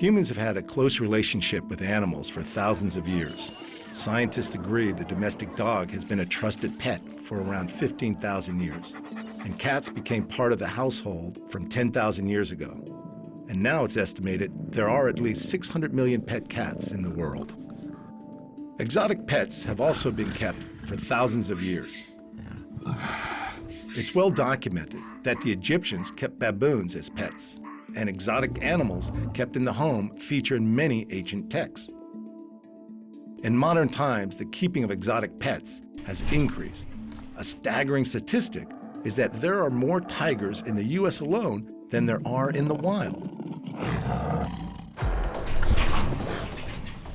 Humans have had a close relationship with animals for thousands of years. Scientists agree the domestic dog has been a trusted pet for around 15,000 years. And cats became part of the household from 10,000 years ago. And now it's estimated there are at least 600 million pet cats in the world. Exotic pets have also been kept for thousands of years. It's well documented that the Egyptians kept baboons as pets, and exotic animals kept in the home feature in many ancient texts. In modern times, the keeping of exotic pets has increased. A staggering statistic is that there are more tigers in the US alone than there are in the wild.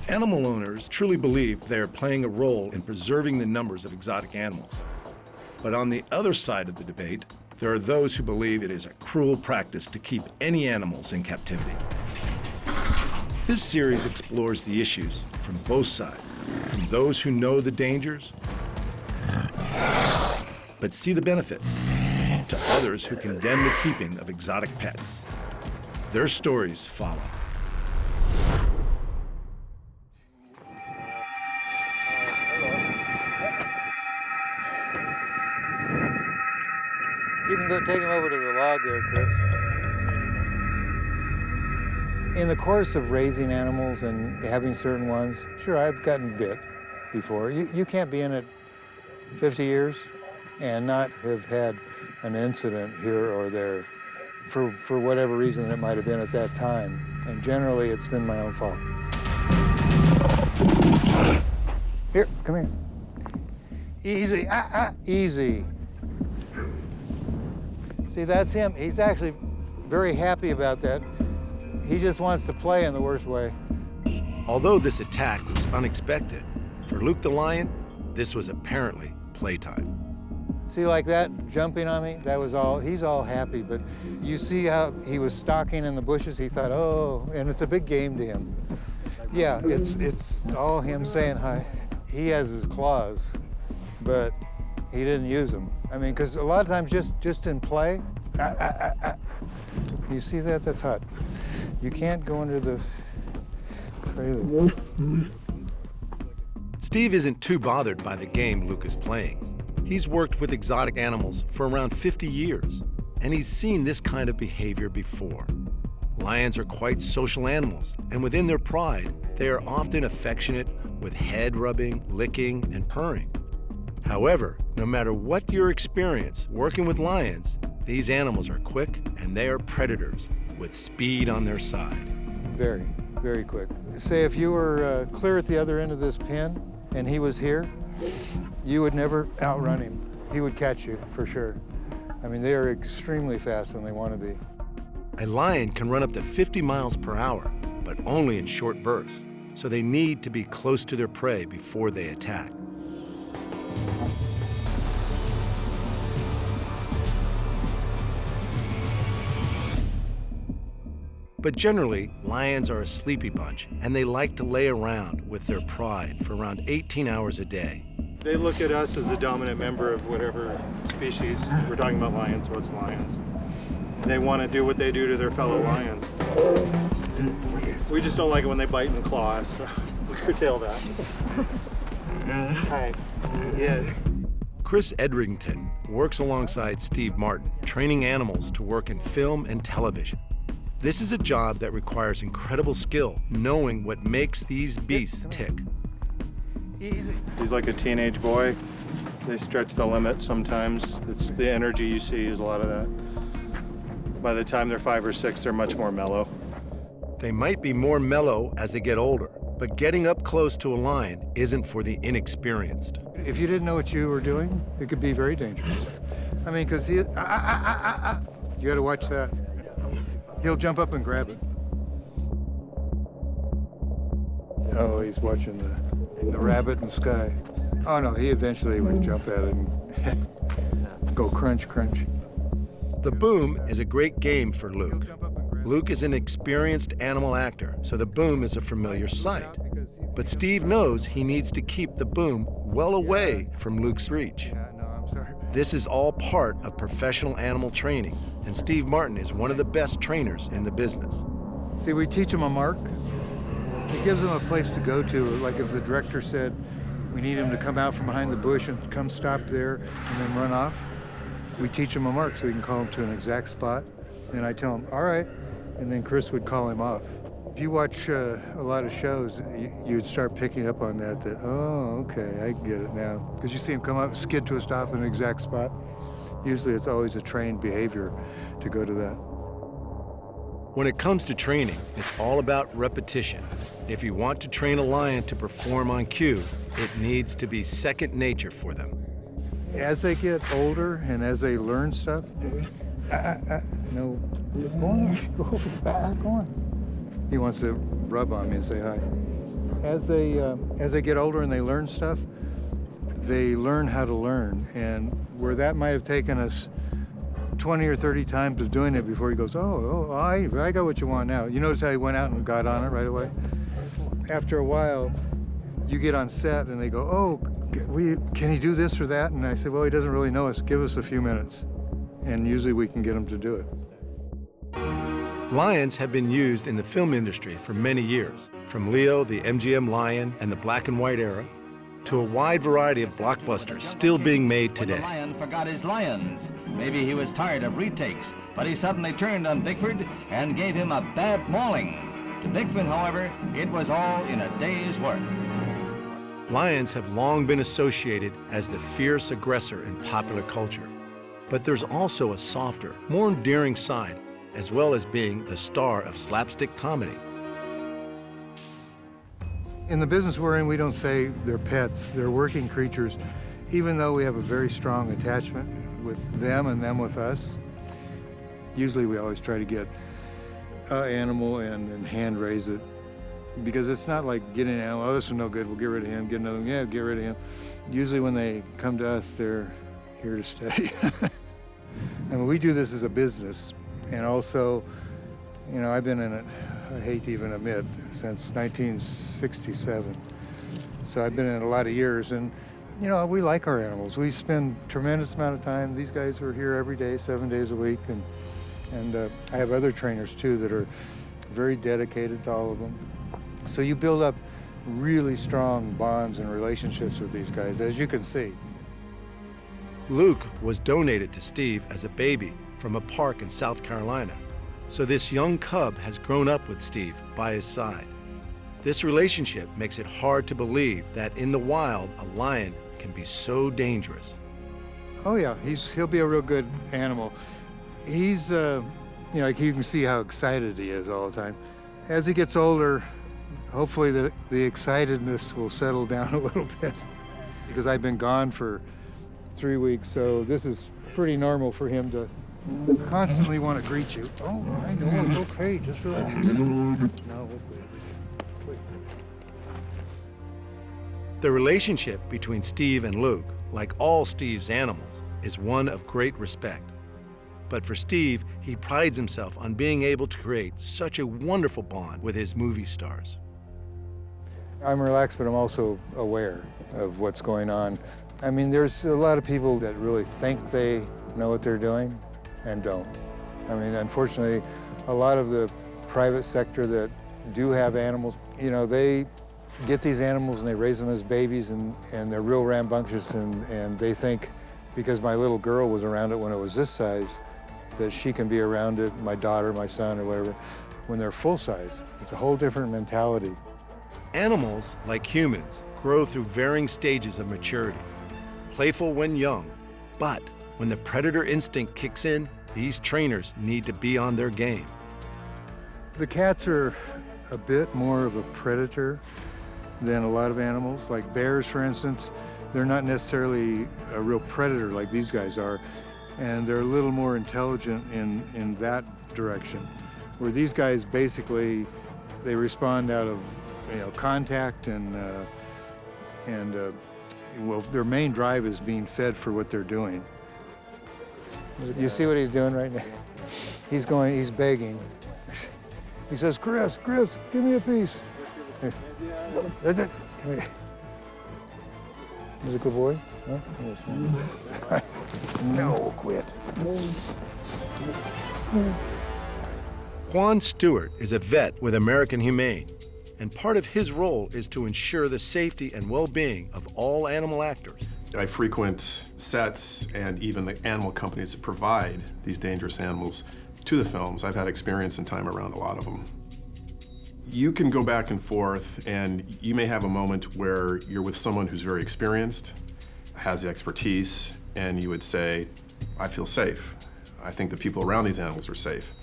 Animal owners truly believe they are playing a role in preserving the numbers of exotic animals. But on the other side of the debate, there are those who believe it is a cruel practice to keep any animals in captivity. This series explores the issues from both sides, from those who know the dangers, but see the benefits, to others who condemn the keeping of exotic pets. Their stories follow. You can go take him over to the log there, Chris. In the course of raising animals and having certain ones, sure, I've gotten bit before. You can't be in it 50 years and not have had an incident here or there for whatever reason it might have been at that time. And generally, it's been my own fault. Here, come here. Easy, easy. See, that's him. He's actually very happy about that. He just wants to play in the worst way. Although this attack was unexpected, for Luke the lion, this was apparently playtime. See, like that, jumping on me, that was all, he's all happy, but you see how he was stalking in the bushes, he thought, oh, and it's a big game to him. Yeah, it's all him saying hi. He has his claws, but he didn't use them. I mean, because a lot of times just in play, you see that? That's hot. You can't go under the trailer. Steve isn't too bothered by the game Luke is playing. He's worked with exotic animals for around 50 years, and he's seen this kind of behavior before. Lions are quite social animals, and within their pride, they are often affectionate with head rubbing, licking, and purring. However, no matter what your experience working with lions, these animals are quick and they are predators with speed on their side. Very, very quick. Say if you were clear at the other end of this pen and he was here, you would never outrun him. He would catch you for sure. I mean, they are extremely fast when they want to be. A lion can run up to 50 miles per hour, but only in short bursts, so they need to be close to their prey before they attack. But generally, lions are a sleepy bunch, and they like to lay around with their pride for around 18 hours a day. They look at us as the dominant member of whatever species. We're talking about lions, so it's lions. They want to do what they do to their fellow lions. We just don't like it when they bite and claw us, so we curtail that. Hi. Yes. Chris Edrington works alongside Steve Martin, training animals to work in film and television. This is a job that requires incredible skill, knowing what makes these beasts tick. Easy. He's like a teenage boy. They stretch the limit sometimes. It's the energy you see is a lot of that. By the time they're 5 or 6, they're much more mellow. They might be more mellow as they get older, but getting up close to a lion isn't for the inexperienced. If you didn't know what you were doing, it could be very dangerous. I mean, because you got to watch that. He'll jump up and grab it. Oh, he's watching the rabbit in the sky. Oh no, he eventually would jump at it and go crunch, crunch. The boom is a great game for Luke. Luke is an experienced animal actor, so the boom is a familiar sight. But Steve knows he needs to keep the boom well away from Luke's reach. This is all part of professional animal training, and Steve Martin is one of the best trainers in the business. See, we teach them a mark. It gives them a place to go to. Like if the director said, we need him to come out from behind the bush and come stop there and then run off, we teach him a mark so we can call him to an exact spot. And I tell him, all right, and then Chris would call him off. If you watch a lot of shows, you'd start picking up on that, oh, okay, I get it now. Because you see him come up, skid to a stop in an exact spot. Usually it's always a trained behavior to go to that. When it comes to training, it's all about repetition. If you want to train a lion to perform on cue, it needs to be second nature for them. As they get older and as they learn stuff, no, go on. He wants to rub on me and say hi. As they get older and they learn stuff, they learn how to learn. And where that might have taken us 20 or 30 times of doing it before he goes, I got what you want now. You notice how he went out and got on it right away? After a while, you get on set and they go, oh, can he do this or that? And I say, well, he doesn't really know us. Give us a few minutes. And usually we can get him to do it. Lions have been used in the film industry for many years, from Leo, the MGM lion, and the black and white era, to a wide variety of blockbusters still being made today. When the lion forgot his lions. Maybe he was tired of retakes, but he suddenly turned on Bickford and gave him a bad mauling. To Bickford, however, it was all in a day's work. Lions have long been associated as the fierce aggressor in popular culture. But there's also a softer, more endearing side, as well as being the star of slapstick comedy. In the business we're in, we don't say they're pets, they're working creatures, even though we have a very strong attachment with them and them with us. Usually we always try to get an animal and hand raise it, because it's not like getting an animal, oh, this one's no good, we'll get rid of him, get another one, yeah, get rid of him. Usually when they come to us, they're here to stay. I mean, we do this as a business, and also, you know, I've been in it, I hate to even admit, since 1967. So I've been in it a lot of years, and you know, we like our animals. We spend a tremendous amount of time. These guys are here every day, 7 days a week, and I have other trainers too that are very dedicated to all of them. So you build up really strong bonds and relationships with these guys, as you can see. Luke was donated to Steve as a baby from a park in South Carolina. So this young cub has grown up with Steve by his side. This relationship makes it hard to believe that in the wild, a lion can be so dangerous. Oh yeah, he'll be a real good animal. He's, you know, like you can see how excited he is all the time. As he gets older, hopefully the excitedness will settle down a little bit, because I've been gone for 3 weeks, so this is pretty normal for him to constantly want to greet you. Oh, I know, it's okay, just relax. No, wait. The relationship between Steve and Luke, like all Steve's animals, is one of great respect. But for Steve, he prides himself on being able to create such a wonderful bond with his movie stars. I'm relaxed, but I'm also aware of what's going on. I mean, there's a lot of people that really think they know what they're doing and don't. I mean, unfortunately, a lot of the private sector that do have animals, you know, they get these animals and they raise them as babies, and they're real rambunctious, and they think because my little girl was around it when it was this size, that she can be around it, my daughter, my son, or whatever, when they're full size. It's a whole different mentality. Animals, like humans, grow through varying stages of maturity. Playful when young, but when the predator instinct kicks in, these trainers need to be on their game. The cats are a bit more of a predator than a lot of animals. Like bears, for instance, they're not necessarily a real predator like these guys are, and they're a little more intelligent in that direction. Where these guys basically, they respond out of, you know, contact and well, their main drive is being fed for what they're doing. You see what he's doing right now? He's begging. He says, Chris, give me a piece. He's a good boy? No? No, quit. Juan Stewart is a vet with American Humane, and part of his role is to ensure the safety and well-being of all animal actors. I frequent sets and even the animal companies that provide these dangerous animals to the films. I've had experience and time around a lot of them. You can go back and forth, and you may have a moment where you're with someone who's very experienced, has the expertise, and you would say, I feel safe. I think the people around these animals are safe.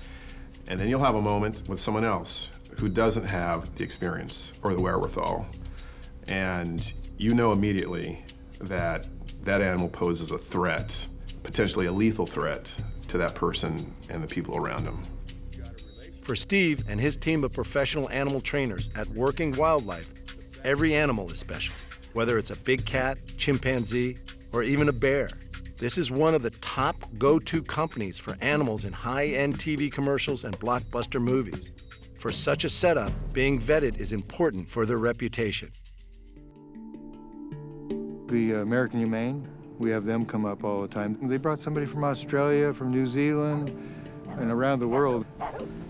And then you'll have a moment with someone else who doesn't have the experience or the wherewithal. And you know immediately that that animal poses a threat, potentially a lethal threat, to that person and the people around him. For Steve and his team of professional animal trainers at Working Wildlife, every animal is special, whether it's a big cat, chimpanzee, or even a bear. This is one of the top go-to companies for animals in high-end TV commercials and blockbuster movies. For such a setup, being vetted is important for their reputation. The American Humane, we have them come up all the time. They brought somebody from Australia, from New Zealand, and around the world,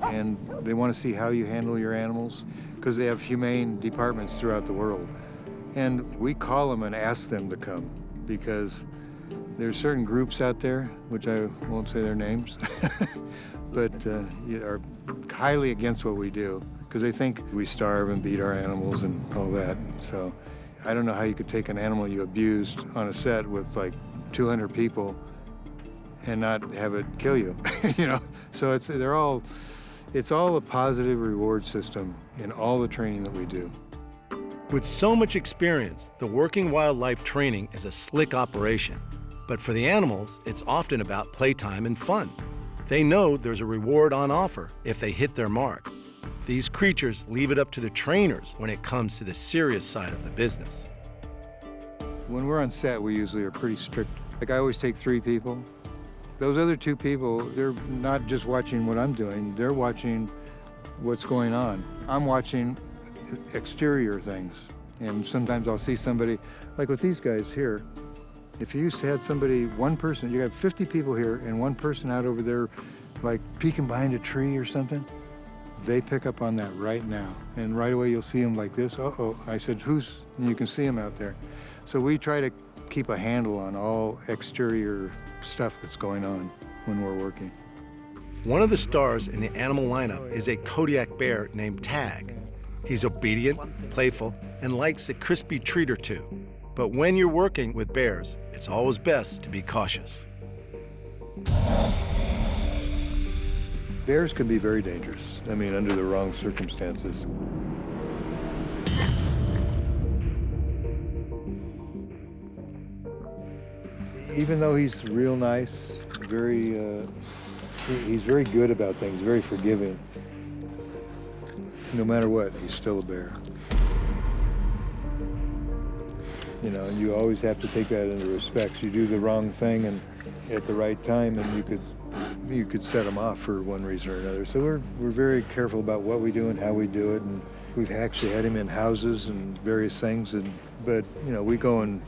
and they want to see how you handle your animals, because they have humane departments throughout the world. And we call them and ask them to come, because there's certain groups out there, which I won't say their names, but are highly against what we do, because they think we starve and beat our animals and all that. So I don't know how you could take an animal you abused on a set with like 200 people and not have it kill you, you know? So it's all a positive reward system in all the training that we do. With so much experience, the Working Wildlife training is a slick operation. But for the animals, it's often about playtime and fun. They know there's a reward on offer if they hit their mark. These creatures leave it up to the trainers when it comes to the serious side of the business. When we're on set, we usually are pretty strict. Like, I always take 3 people. Those other 2 people, they're not just watching what I'm doing, they're watching what's going on. I'm watching exterior things. And sometimes I'll see somebody, like with these guys here, if you had somebody, one person, you got 50 people here and one person out over there, like peeking behind a tree or something, they pick up on that right now. And right away you'll see them like this, uh-oh. I said, who's, and you can see them out there. So we try to keep a handle on all exterior stuff that's going on when we're working. One of the stars in the animal lineup is a Kodiak bear named Tag. He's obedient, playful, and likes a crispy treat or two. But when you're working with bears, it's always best to be cautious. Bears can be very dangerous. I mean, under the wrong circumstances. Even though he's real nice, he's very good about things, very forgiving. No matter what, he's still a bear. You know, and you always have to take that into respect. You do the wrong thing and at the right time, and you could set them off for one reason or another. So we're very careful about what we do and how we do it, and we've actually had him in houses and various things. But you know, we go and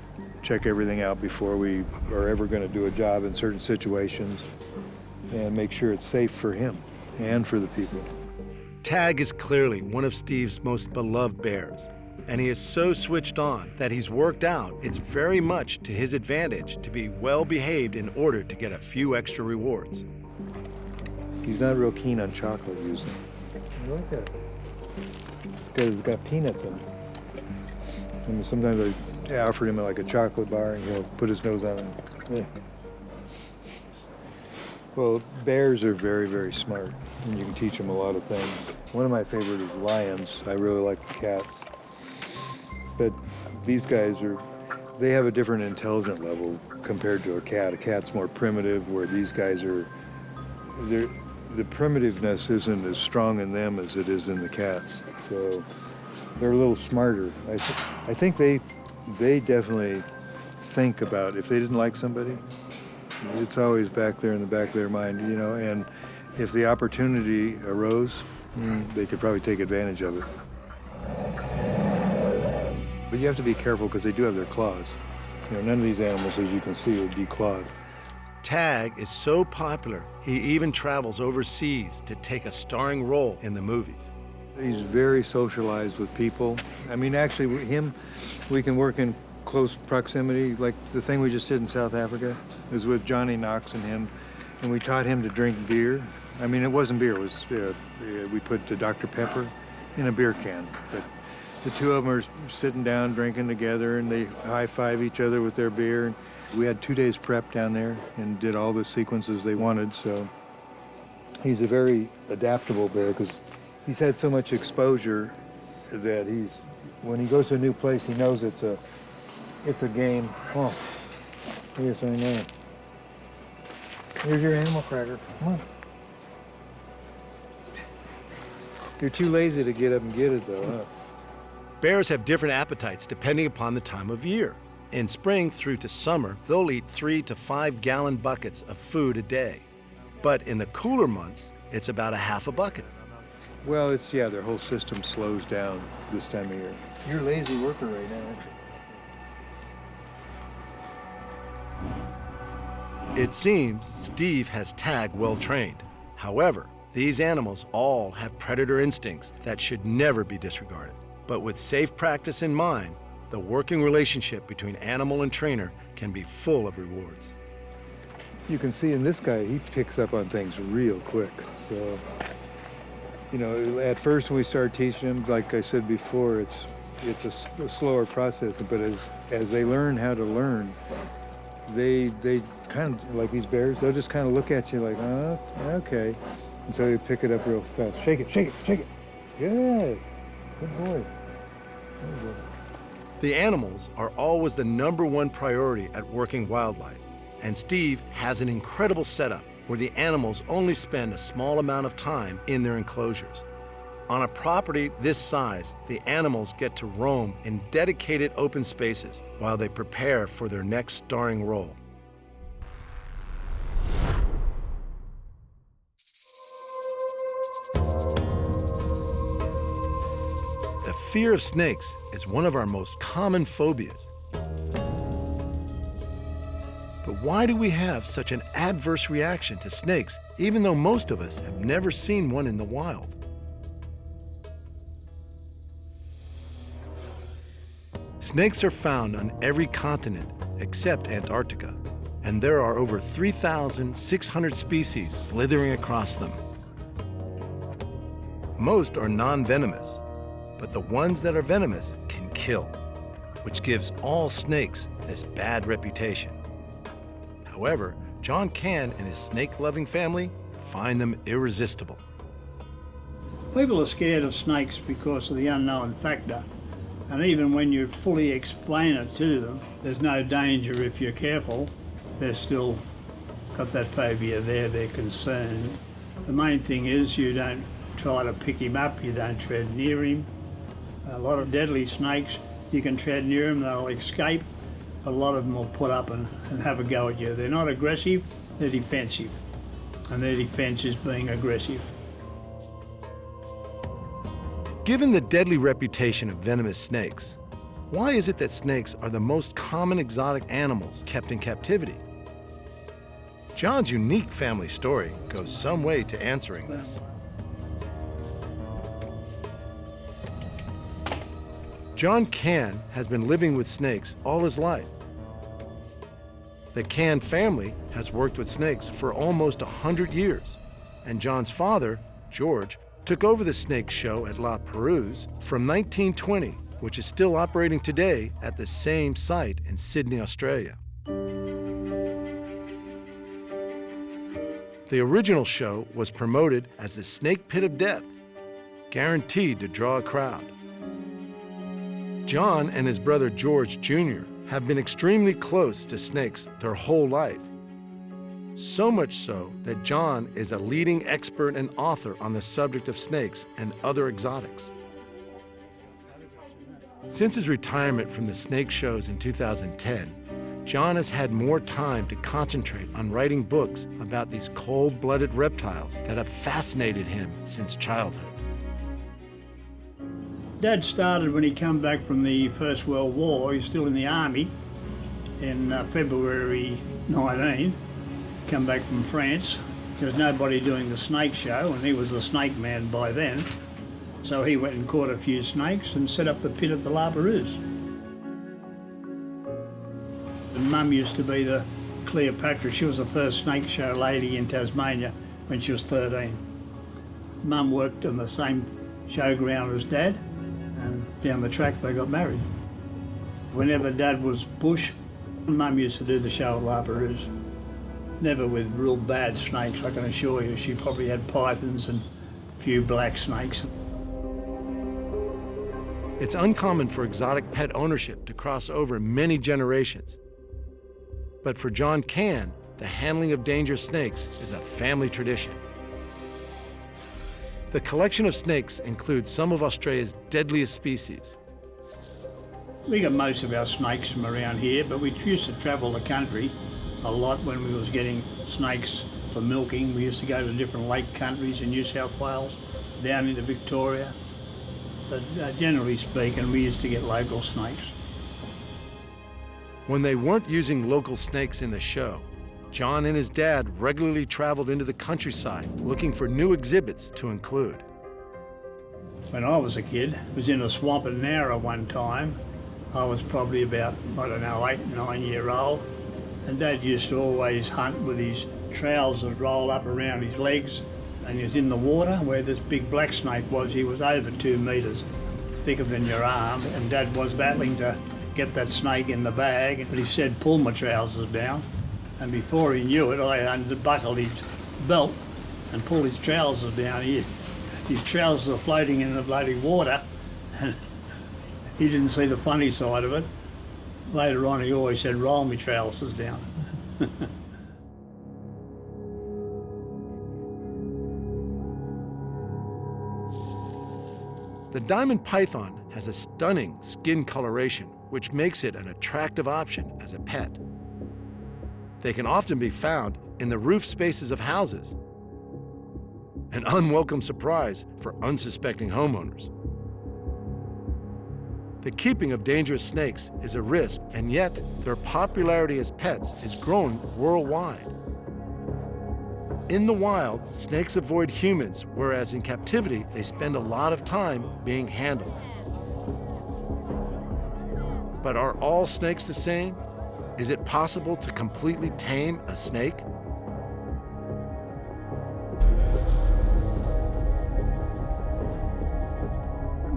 check everything out before we are ever going to do a job in certain situations, and make sure it's safe for him and for the people. Tag is clearly one of Steve's most beloved bears, and he is so switched on that he's worked out it's very much to his advantage to be well behaved in order to get a few extra rewards. He's not real keen on chocolate usually. You like that? It's good. It's got peanuts in it. I mean, sometimes I offered him like a chocolate bar and he'll put his nose on it. Yeah. Well, bears are very, very smart, and you can teach them a lot of things. One of my favorites is lions. I really like the cats. But these guys they have a different intelligence level compared to a cat. A cat's more primitive, where these guys the primitiveness isn't as strong in them as it is in the cats. So they're a little smarter. I think they definitely think about if they didn't like somebody, it's always back there in the back of their mind, you know, and if the opportunity arose, they could probably take advantage of it. But you have to be careful because they do have their claws. You know, none of these animals, as you can see, are declawed. Tag is so popular, he even travels overseas to take a starring role in the movies. He's very socialized with people. I mean, actually, with him, we can work in close proximity. Like the thing we just did in South Africa was with Johnny Knox and him, and we taught him to drink beer. I mean, it wasn't beer, it was, we put Dr. Pepper in a beer can. But the two of them are sitting down, drinking together, and they high-five each other with their beer. We had 2 days prep down there and did all the sequences they wanted, so he's a very adaptable bear because he's had so much exposure that when he goes to a new place, he knows it's a game. Oh, yes, I know. Here's your animal cracker. Come on. You're too lazy to get up and get it, though, huh? Bears have different appetites depending upon the time of year. In spring through to summer, they'll eat 3 to 5 gallon buckets of food a day. But in the cooler months, it's about a half a bucket. Well, their whole system slows down this time of year. You're a lazy worker right now, aren't you? It seems Steve has Tag well trained. However, these animals all have predator instincts that should never be disregarded. But with safe practice in mind, the working relationship between animal and trainer can be full of rewards. You can see in this guy, he picks up on things real quick. So, you know, at first when we start teaching him, like I said before, it's a slower process. But as they learn how to learn, they kind of, like these bears, they'll just kind of look at you like, oh, okay. And so you pick it up real fast. Shake it, shake it, shake it. Good. Good boy. Good boy. The animals are always the #1 priority at working wildlife. And Steve has an incredible setup where the animals only spend a small amount of time in their enclosures. On a property this size, the animals get to roam in dedicated open spaces while they prepare for their next starring role. The fear of snakes is one of our most common phobias. But why do we have such an adverse reaction to snakes, even though most of us have never seen one in the wild? Snakes are found on every continent except Antarctica, and there are over 3,600 species slithering across them. Most are non-venomous, but the ones that are venomous can kill, which gives all snakes this bad reputation. However, John Cann and his snake-loving family find them irresistible. People are scared of snakes because of the unknown factor. And even when you fully explain it to them, there's no danger if you're careful. They're still got that phobia there, they're concerned. The main thing is you don't try to pick him up, you don't tread near him. A lot of deadly snakes, you can tread near them, they'll escape. A lot of them will put up and have a go at you. They're not aggressive, they're defensive. And their defense is being aggressive. Given the deadly reputation of venomous snakes, why is it that snakes are the most common exotic animals kept in captivity? John's unique family story goes some way to answering this. John Cann has been living with snakes all his life. The Cann family has worked with snakes for almost 100 years, and John's father, George, took over the snake show at La Perouse from 1920, which is still operating today at the same site in Sydney, Australia. The original show was promoted as the Snake Pit of Death, guaranteed to draw a crowd. John and his brother George Jr. have been extremely close to snakes their whole life. So much so that John is a leading expert and author on the subject of snakes and other exotics. Since his retirement from the snake shows in 2010, John has had more time to concentrate on writing books about these cold-blooded reptiles that have fascinated him since childhood. Dad started when he came back from the First World War. He was still in the army in February 19. come back from France. There was nobody doing the snake show, and he was the snake man by then. So he went and caught a few snakes and set up the pit at the La Perouse. And Mum used to be the Cleopatra. She was the first snake show lady in Tasmania when she was 13. Mum worked on the same showground as Dad, and down the track they got married. Whenever Dad was bush, Mum used to do the show at La Perouse. Never with real bad snakes, I can assure you. She probably had pythons and a few black snakes. It's uncommon for exotic pet ownership to cross over many generations. But for John Cann, the handling of dangerous snakes is a family tradition. The collection of snakes includes some of Australia's deadliest species. We got most of our snakes from around here, but we used to travel the country a lot when we was getting snakes for milking. We used to go to different lake countries in New South Wales, down into Victoria. But generally speaking, we used to get local snakes. When they weren't using local snakes in the show, John and his dad regularly traveled into the countryside looking for new exhibits to include. When I was a kid, I was in a swamp at Nowra one time. I was probably about, 8, 9 year old. And Dad used to always hunt with his trousers rolled up around his legs, and he was in the water where this big black snake was. He was over 2 metres, thicker than your arm, and Dad was battling to get that snake in the bag, but he said, pull my trousers down. And before he knew it, I unbuckled his belt and pulled his trousers down. His trousers were floating in the bloody water, and he didn't see the funny side of it. Later on, he always said, roll me trousers down. The diamond python has a stunning skin coloration, which makes it an attractive option as a pet. They can often be found in the roof spaces of houses, an unwelcome surprise for unsuspecting homeowners. The keeping of dangerous snakes is a risk, and yet their popularity as pets is growing worldwide. In the wild, snakes avoid humans, whereas in captivity, they spend a lot of time being handled. But are all snakes the same? Is it possible to completely tame a snake?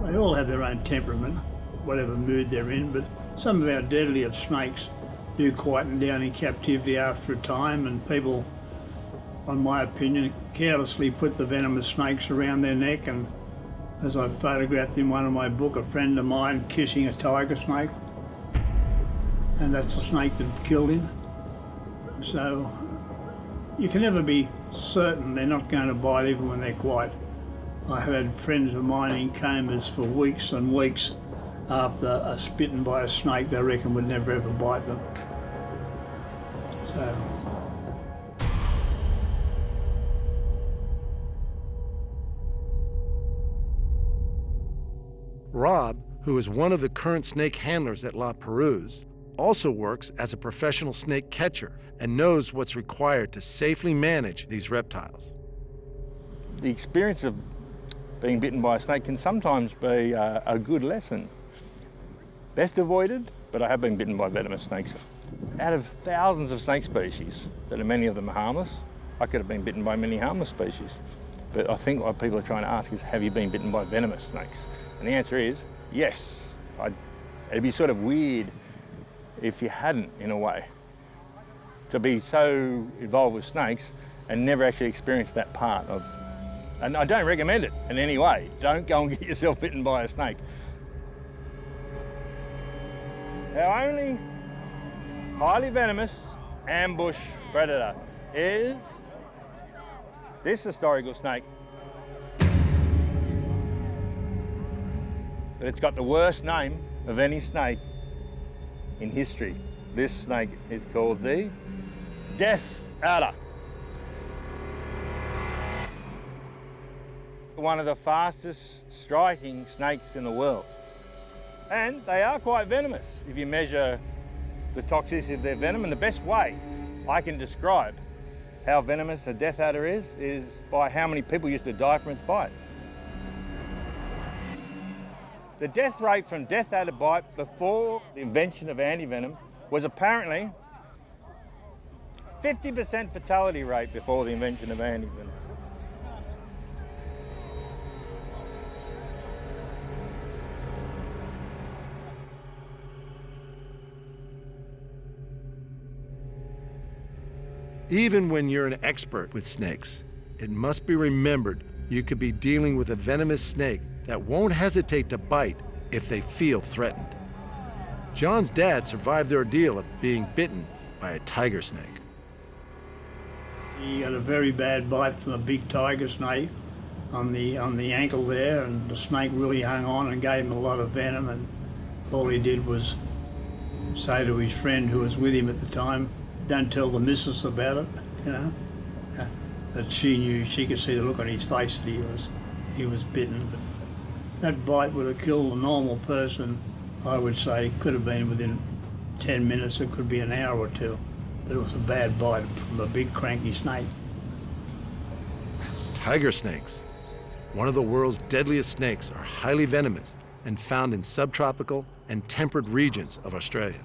They all have their own temperament, whatever mood they're in, but some of our deadliest snakes do quieten down in captivity after a time, and people, in my opinion, carelessly put the venomous snakes around their neck. And as I photographed in one of my books, a friend of mine kissing a tiger snake, and that's the snake that killed him. So you can never be certain they're not going to bite even when they're quiet. I have had friends of mine in comas for weeks and weeks after bitten by a snake they reckon would never ever bite them. So. Rob, who is one of the current snake handlers at La Perouse, also works as a professional snake catcher and knows what's required to safely manage these reptiles. The experience of being bitten by a snake can sometimes be a good lesson. Best avoided, but I have been bitten by venomous snakes. Out of thousands of snake species, that are many of them are harmless, I could have been bitten by many harmless species. But I think what people are trying to ask is, have you been bitten by venomous snakes? And the answer is yes. It'd be sort of weird if you hadn't, in a way. To be so involved with snakes and never actually experience that part of. And I don't recommend it in any way. Don't go and get yourself bitten by a snake. Our only highly venomous ambush predator is this historical snake. But it's got the worst name of any snake in history. This snake is called the death adder. One of the fastest striking snakes in the world. And they are quite venomous if you measure the toxicity of their venom. And the best way I can describe how venomous a death adder is by how many people used to die from its bite. The death rate from death adder bite before the invention of antivenom was apparently 50% fatality rate before the invention of antivenom. Even when you're an expert with snakes, it must be remembered you could be dealing with a venomous snake that won't hesitate to bite if they feel threatened. John's dad survived the ordeal of being bitten by a tiger snake. He got a very bad bite from a big tiger snake on the ankle there, and the snake really hung on and gave him a lot of venom, and all he did was say to his friend who was with him at the time, "Don't tell the missus about it," you know. But she knew, she could see the look on his face that he was bitten. But that bite would have killed a normal person, I would say. Could have been within 10 minutes, it could be an hour or two. But it was a bad bite from a big cranky snake. Tiger snakes, one of the world's deadliest snakes, are highly venomous and found in subtropical and temperate regions of Australia.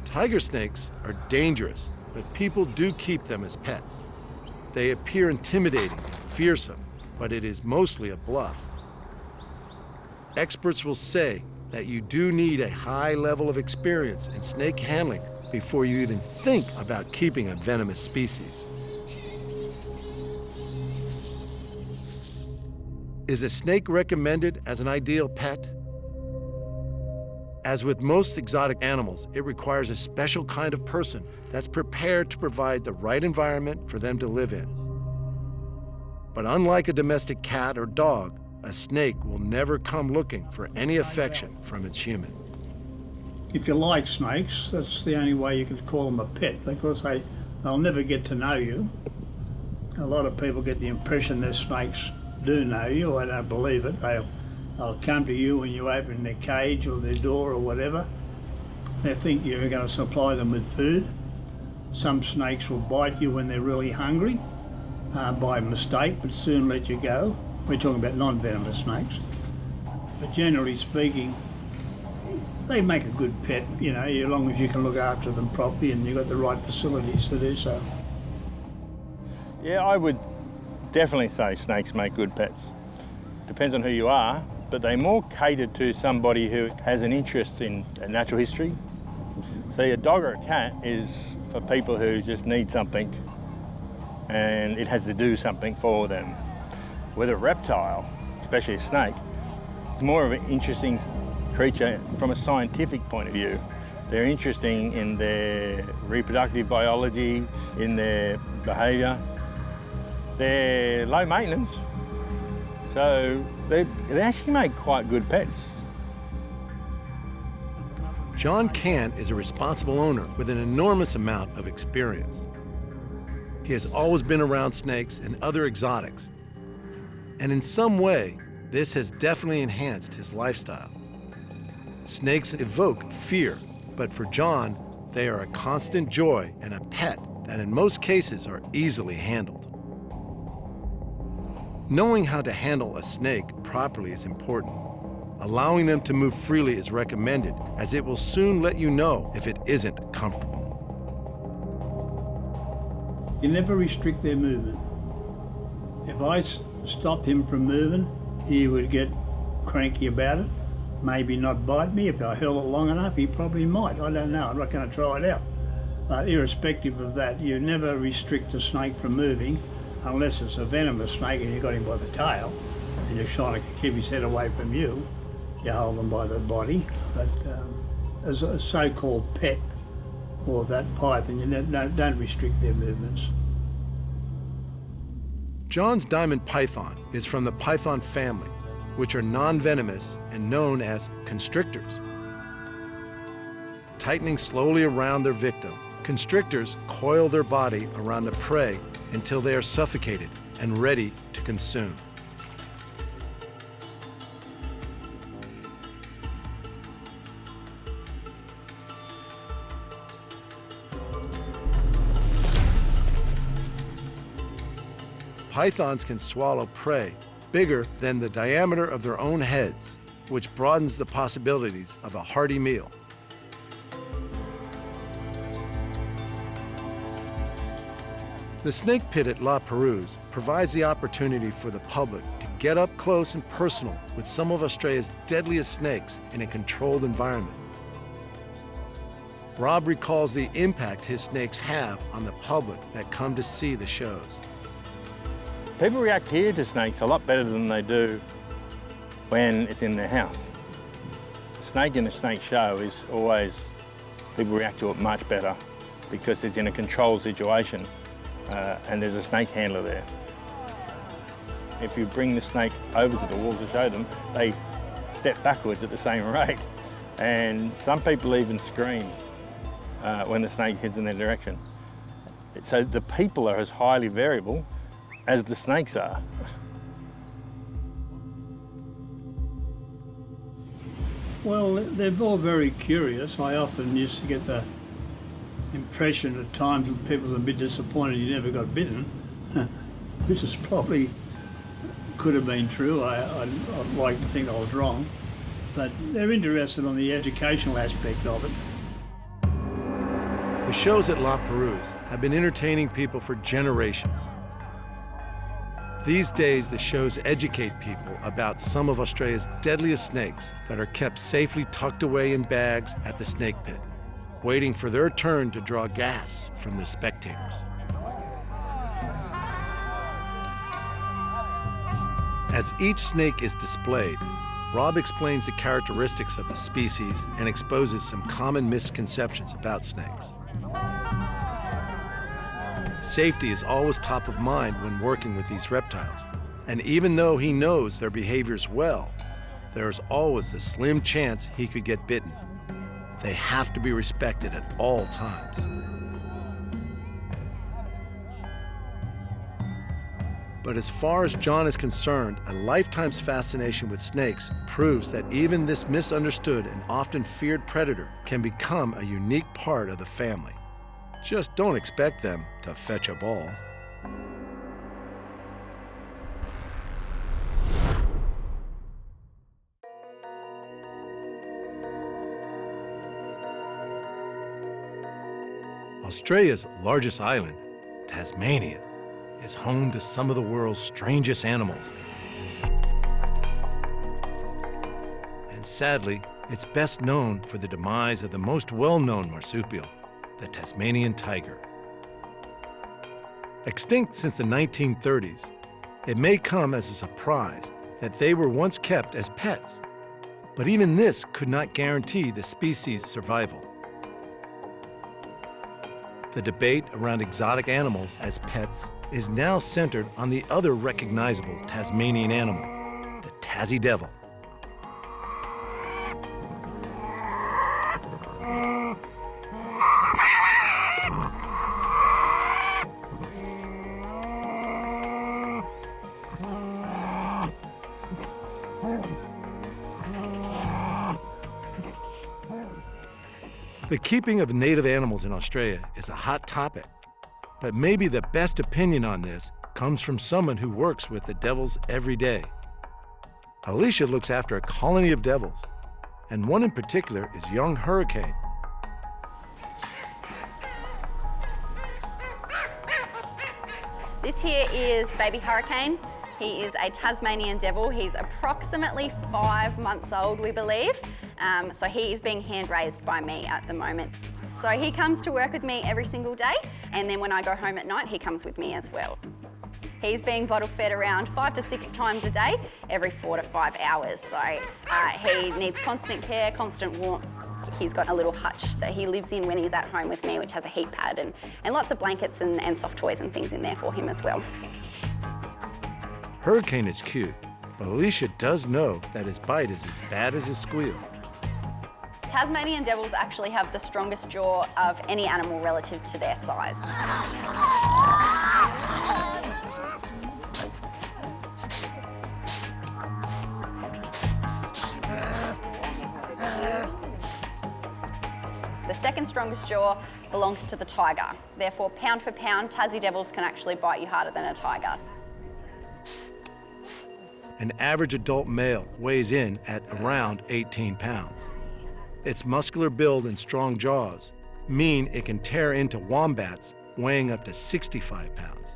Tiger snakes are dangerous, but people do keep them as pets. They appear intimidating and fearsome, but it is mostly a bluff. Experts will say that you do need a high level of experience in snake handling before you even think about keeping a venomous species. Is a snake recommended as an ideal pet? As with most exotic animals, it requires a special kind of person that's prepared to provide the right environment for them to live in. But unlike a domestic cat or dog, a snake will never come looking for any affection from its human. If you like snakes, that's the only way you can call them a pet, because they'll never get to know you. A lot of people get the impression that snakes do know you. I don't believe it. They'll come to you when you open their cage or their door or whatever. They think you're going to supply them with food. Some snakes will bite you when they're really hungry by mistake, but soon let you go. We're talking about non-venomous snakes. But generally speaking, they make a good pet, you know, as long as you can look after them properly and you've got the right facilities to do so. Yeah, I would definitely say snakes make good pets. Depends on who you are, but they're more catered to somebody who has an interest in natural history. See, a dog or a cat is for people who just need something and it has to do something for them. With a reptile, especially a snake, it's more of an interesting creature from a scientific point of view. They're interesting in their reproductive biology, in their behaviour. They're low maintenance, so they actually make quite good pets. John Cant is a responsible owner with an enormous amount of experience. He has always been around snakes and other exotics, and in some way, this has definitely enhanced his lifestyle. Snakes evoke fear, but for John, they are a constant joy and a pet that in most cases are easily handled. Knowing how to handle a snake properly is important. Allowing them to move freely is recommended, as it will soon let you know if it isn't comfortable. You never restrict their movement. If I stopped him from moving, he would get cranky about it, maybe not bite me. If I held it long enough, he probably might. I don't know, I'm not going to try it out. But irrespective of that, you never restrict a snake from moving unless it's a venomous snake and you got him by the tail and you're trying to keep his head away from you. You hold them by the body. But as a so-called pet or that python, you don't restrict their movements. John's diamond python is from the python family, which are non-venomous and known as constrictors. Tightening slowly around their victim, constrictors coil their body around the prey until they are suffocated and ready to consume. pythons can swallow prey bigger than the diameter of their own heads, which broadens the possibilities of a hearty meal. The snake pit at La Perouse provides the opportunity for the public to get up close and personal with some of Australia's deadliest snakes in a controlled environment. Rob recalls the impact his snakes have on the public that come to see the shows. People react here to snakes a lot better than they do when it's in their house. A snake in a snake show is always, people react to it much better because it's in a controlled situation. And there's a snake handler there. If you bring the snake over to the wall to show them, they step backwards at the same rate. And some people even scream when the snake heads in their direction. So the people are as highly variable as the snakes are. Well, they're all very curious. I often used to get the impression at times that people are a bit disappointed you never got bitten, which is probably could have been true. I'd like to think I was wrong, but they're interested on the educational aspect of it. The shows at La Perouse have been entertaining people for generations. These days, the shows educate people about some of Australia's deadliest snakes that are kept safely tucked away in bags at the snake pit, waiting for their turn to draw gas from the spectators. As each snake is displayed, Rob explains the characteristics of the species and exposes some common misconceptions about snakes. Safety is always top of mind when working with these reptiles, and even though he knows their behaviors well, there is always the slim chance he could get bitten. They have to be respected at all times. But as far as John is concerned, a lifetime's fascination with snakes proves that even this misunderstood and often feared predator can become a unique part of the family. Just don't expect them to fetch a ball. Australia's largest island, Tasmania, is home to some of the world's strangest animals. And sadly, it's best known for the demise of the most well-known marsupial, the Tasmanian tiger. Extinct since the 1930s, it may come as a surprise that they were once kept as pets, but even this could not guarantee the species' survival. The debate around exotic animals as pets is now centered on the other recognizable Tasmanian animal, the Tassie devil. The keeping of native animals in Australia is a hot topic, but maybe the best opinion on this comes from someone who works with the devils every day. Alicia looks after a colony of devils, and one in particular is young Hurricane. This here is baby Hurricane. He is a Tasmanian devil. He's approximately 5 months old, we believe. So he is being hand raised by me at the moment. So he comes to work with me every single day, and then when I go home at night, he comes with me as well. He's being bottle fed around 5 to 6 times a day, every 4 to 5 hours. So he needs constant care, constant warmth. He's got a little hutch that he lives in when he's at home with me, which has a heat pad and lots of blankets and soft toys and things in there for him as well. Hurricane is cute, but Alicia does know that his bite is as bad as his squeal. Tasmanian devils actually have the strongest jaw of any animal relative to their size. The second strongest jaw belongs to the tiger. Therefore, pound for pound, Tassie devils can actually bite you harder than a tiger. an average adult male weighs in at around 18 pounds. Its muscular build and strong jaws mean it can tear into wombats weighing up to 65 pounds.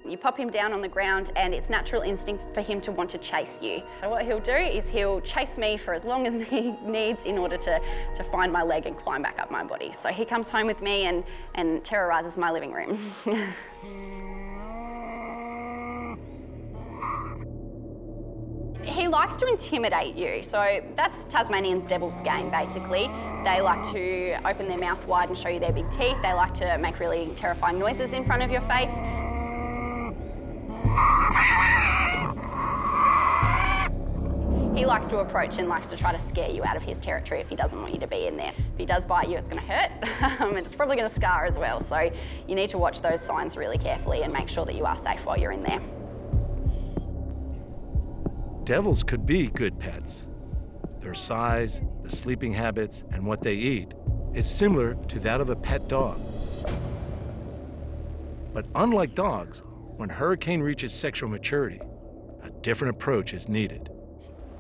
You pop him down on the ground and it's natural instinct for him to want to chase you. So what he'll do is he'll chase me for as long as he needs in order to find my leg and climb back up my body. So he comes home with me and terrorizes my living room. He likes to intimidate you, so that's Tasmanian's devil's game, basically. They like to open their mouth wide and show you their big teeth. They like to make really terrifying noises in front of your face. He likes to approach and likes to try to scare you out of his territory if he doesn't want you to be in there. If he does bite you, it's going to hurt. It's probably going to scar as well, so you need to watch those signs really carefully and make sure that you are safe while you're in there. Devils could be good pets. Their size, the sleeping habits, and what they eat is similar to that of a pet dog. But unlike dogs, when Hurricane reaches sexual maturity, a different approach is needed.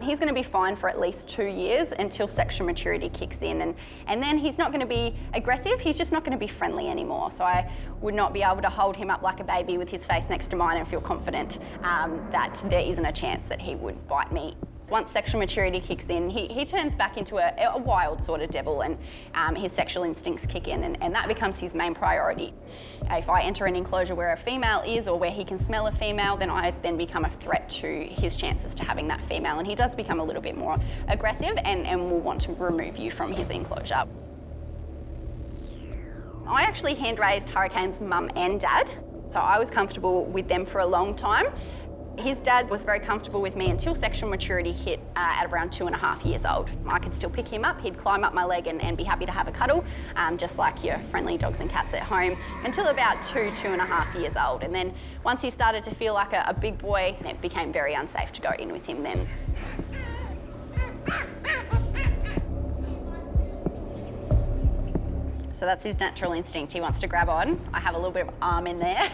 He's going to be fine for at least 2 years until sexual maturity kicks in, and then he's not going to be aggressive, he's just not going to be friendly anymore. So I would not be able to hold him up like a baby with his face next to mine and feel confident that there isn't a chance that he would bite me. Once sexual maturity kicks in, he turns back into a wild sort of devil, and his sexual instincts kick in, and that becomes his main priority. If I enter an enclosure where a female is or where he can smell a female, then I then become a threat to his chances to having that female, and he does become a little bit more aggressive and will want to remove you from his enclosure. I actually hand-raised Hurricane's mum and dad, so I was comfortable with them for a long time. His dad was very comfortable with me until sexual maturity hit at around 2.5 years old. I could still pick him up, he'd climb up my leg and be happy to have a cuddle, just like your friendly dogs and cats at home, until about 2.5 years old. And then once he started to feel like a big boy, it became very unsafe to go in with him then. So that's his natural instinct. He wants to grab on. I have a little bit of arm in there,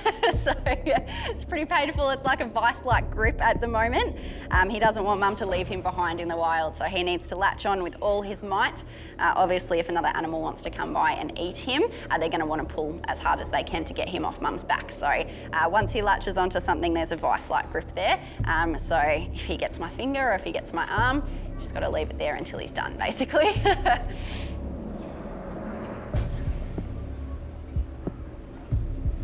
so it's pretty painful. It's like a vice-like grip at the moment. He doesn't want mum to leave him behind in the wild, so he needs to latch on with all his might. Obviously, if another animal wants to come by and eat him, they're going to want to pull as hard as they can to get him off mum's back. So once he latches onto something, there's a vice-like grip there. So if he gets my finger or if he gets my arm, just got to leave it there until he's done, basically.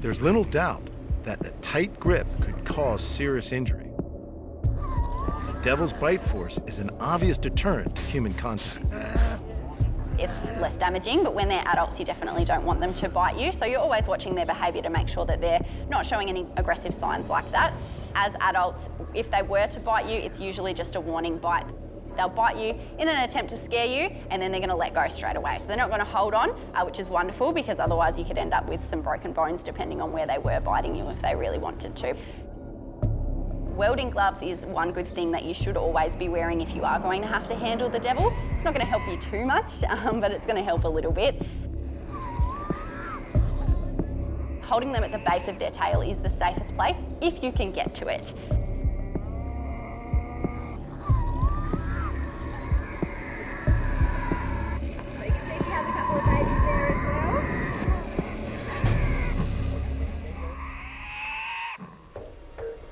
There's little doubt that the tight grip could cause serious injury. The devil's bite force is an obvious deterrent to human contact. It's less damaging, but when they're adults, you definitely don't want them to bite you. So you're always watching their behaviour to make sure that they're not showing any aggressive signs like that. As adults, if they were to bite you, it's usually just a warning bite. They'll bite you in an attempt to scare you, and then they're going to let go straight away. So they're not going to hold on, which is wonderful, because otherwise you could end up with some broken bones depending on where they were biting you if they really wanted to. Welding gloves is one good thing that you should always be wearing if you are going to have to handle the devil. It's not going to help you too much, but it's going to help a little bit. Holding them at the base of their tail is the safest place if you can get to it.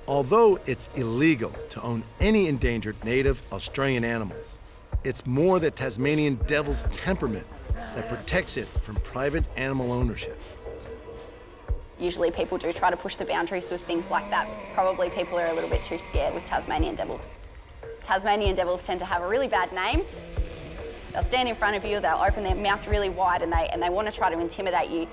Although it's illegal to own any endangered native Australian animals, it's more the Tasmanian devil's temperament that protects it from private animal ownership. Usually people do try to push the boundaries with things like that. Probably people are a little bit too scared with Tasmanian devils. Tasmanian devils tend to have a really bad name. They'll stand in front of you, they'll open their mouth really wide, and they want to try to intimidate you.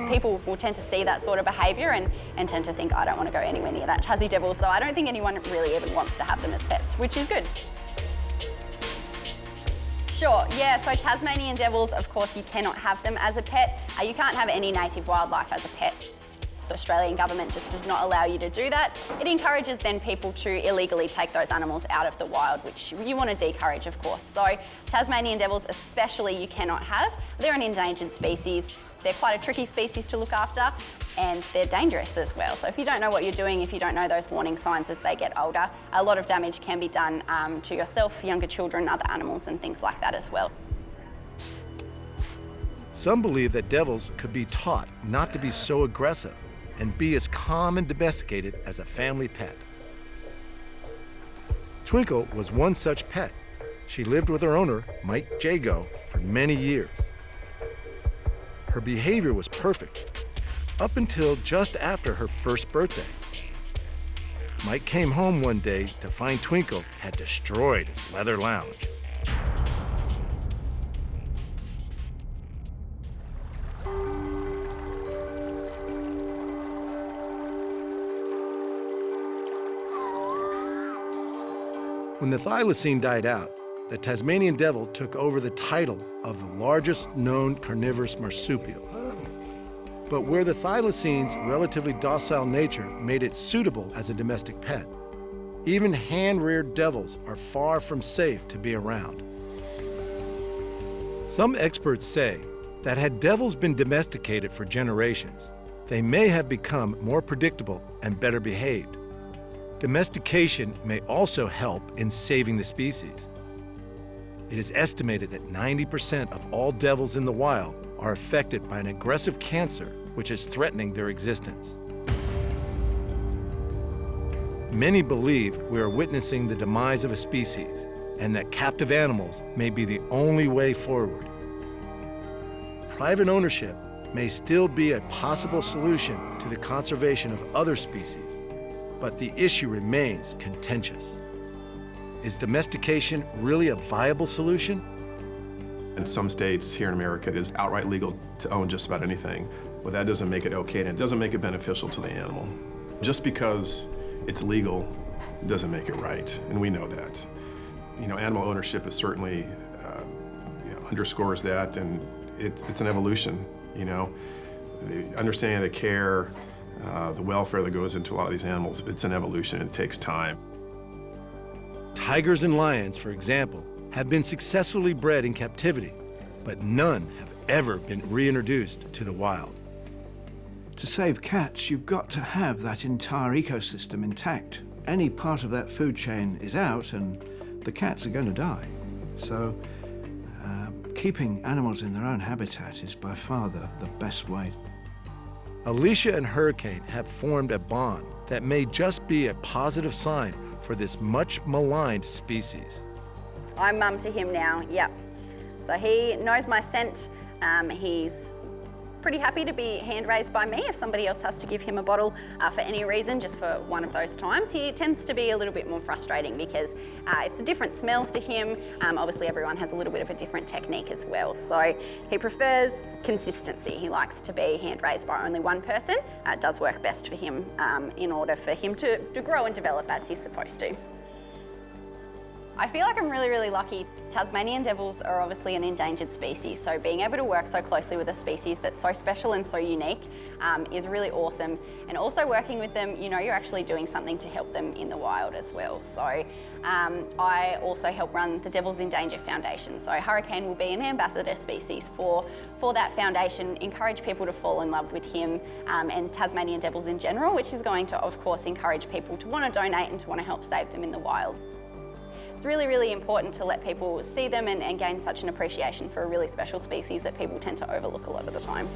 People will tend to see that sort of behaviour and tend to think, I don't want to go anywhere near that Tassie devil, so I don't think anyone really even wants to have them as pets, which is good. Sure, yeah, so Tasmanian devils, of course, you cannot have them as a pet. You can't have any native wildlife as a pet. The Australian government just does not allow you to do that. It encourages then people to illegally take those animals out of the wild, which you want to discourage, of course. So Tasmanian devils especially you cannot have. They're an endangered species. They're quite a tricky species to look after, and they're dangerous as well. So if you don't know what you're doing, if you don't know those warning signs as they get older, a lot of damage can be done to yourself, younger children, other animals and things like that as well. Some believe that devils could be taught not to be so aggressive and be as calm and domesticated as a family pet. Twinkle was one such pet. She lived with her owner, Mike Jago, for many years. Her behavior was perfect, up until just after her first birthday. Mike came home one day to find Twinkle had destroyed his leather lounge. When the thylacine died out, the Tasmanian devil took over the title of the largest known carnivorous marsupial. But where the thylacine's relatively docile nature made it suitable as a domestic pet, even hand-reared devils are far from safe to be around. Some experts say that had devils been domesticated for generations, they may have become more predictable and better behaved. Domestication may also help in saving the species. It is estimated that 90% of all devils in the wild are affected by an aggressive cancer which is threatening their existence. Many believe we are witnessing the demise of a species and that captive animals may be the only way forward. Private ownership may still be a possible solution to the conservation of other species, but the issue remains contentious. Is domestication really a viable solution? In some states here in America, it is outright legal to own just about anything, but that doesn't make it okay, and it doesn't make it beneficial to the animal. Just because it's legal doesn't make it right, and we know that. You know, animal ownership is certainly, underscores that, and it's an evolution, you know. The understanding of the care, the welfare that goes into a lot of these animals, it's an evolution, and it takes time. Tigers and lions, for example, have been successfully bred in captivity, but none have ever been reintroduced to the wild. To save cats, you've got to have that entire ecosystem intact. Any part of that food chain is out and the cats are going to die. So keeping animals in their own habitat is by far the best way. Alicia and Hurricane have formed a bond that may just be a positive sign for this much maligned species. I'm mum to him now, yep. So he knows my scent. He's pretty happy to be hand-raised by me if somebody else has to give him a bottle for any reason, just for one of those times. He tends to be a little bit more frustrating because it's different smells to him. Obviously everyone has a little bit of a different technique as well. So he prefers consistency. He likes to be hand-raised by only one person. It does work best for him in order for him to grow and develop as he's supposed to. I feel like I'm really, really lucky. Tasmanian devils are obviously an endangered species, so being able to work so closely with a species that's so special and so unique is really awesome. And also working with them, you know, you're actually doing something to help them in the wild as well. So I also help run the Devils in Danger Foundation. So Hurricane will be an ambassador species for that foundation, encourage people to fall in love with him and Tasmanian devils in general, which is going to, of course, encourage people to want to donate and to want to help save them in the wild. It's really, really important to let people see them and gain such an appreciation for a really special species that people tend to overlook a lot of the time.